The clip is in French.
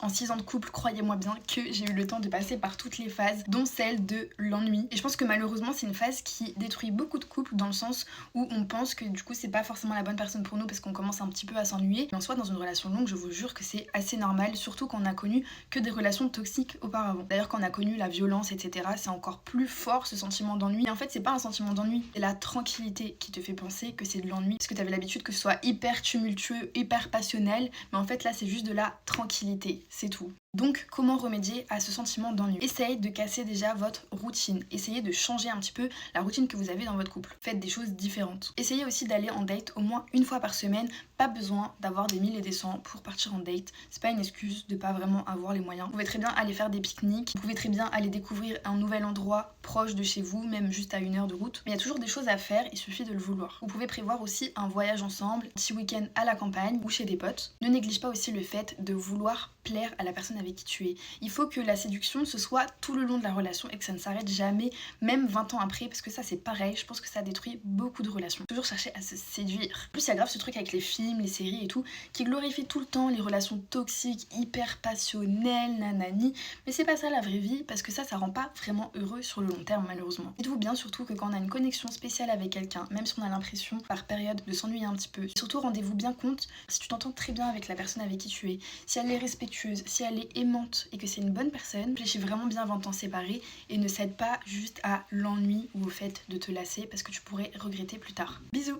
En 6 ans de couple, croyez-moi bien que j'ai eu le temps de passer par toutes les phases, dont celle de l'ennui. Et je pense que malheureusement, c'est une phase qui détruit beaucoup de couples dans le sens où on pense que du coup, c'est pas forcément la bonne personne pour nous parce qu'on commence un petit peu à s'ennuyer. Mais en soi, dans une relation longue, je vous jure que c'est assez normal, surtout quand on a connu que des relations toxiques auparavant. D'ailleurs, quand on a connu la violence, etc., c'est encore plus fort ce sentiment d'ennui. Et en fait, c'est pas un sentiment d'ennui, c'est la tranquillité qui te fait penser que c'est de l'ennui parce que t'avais l'habitude que ce soit hyper tumultueux, hyper passionnel. Mais en fait, là, c'est juste de la tranquillité. C'est tout. Donc, comment remédier à ce sentiment d'ennui? Essayez de casser déjà votre routine. Essayez de changer un petit peu la routine que vous avez dans votre couple. Faites des choses différentes. Essayez aussi d'aller en date au moins une fois par semaine. Pas besoin d'avoir des 1000 et des 100 pour partir en date. C'est pas une excuse de pas vraiment avoir les moyens. Vous pouvez très bien aller faire des pique-niques. Vous pouvez très bien aller découvrir un nouvel endroit proche de chez vous, même juste à 1 heure de route. Mais il y a toujours des choses à faire, il suffit de le vouloir. Vous pouvez prévoir aussi un voyage ensemble, un petit week-end à la campagne ou chez des potes. Ne néglige pas aussi le fait de vouloir plaire à la personne avec qui tu es. Il faut que la séduction ce soit tout le long de la relation et que ça ne s'arrête jamais, même 20 ans après, parce que ça c'est pareil, je pense que ça détruit beaucoup de relations. Toujours chercher à se séduire. En plus il y a grave ce truc avec les films, les séries et tout, qui glorifie tout le temps les relations toxiques, hyper passionnelles, nanani, mais c'est pas ça la vraie vie, parce que ça rend pas vraiment heureux sur le long terme malheureusement. Dites-vous bien surtout que quand on a une connexion spéciale avec quelqu'un, même si on a l'impression par période de s'ennuyer un petit peu, surtout rendez-vous bien compte si tu t'entends très bien avec la personne avec qui tu es, si elle est respectueuse, si elle est aimante et que c'est une bonne personne, réfléchis vraiment bien avant de t'en séparer et ne cède pas juste à l'ennui ou au fait de te lasser parce que tu pourrais regretter plus tard. Bisous!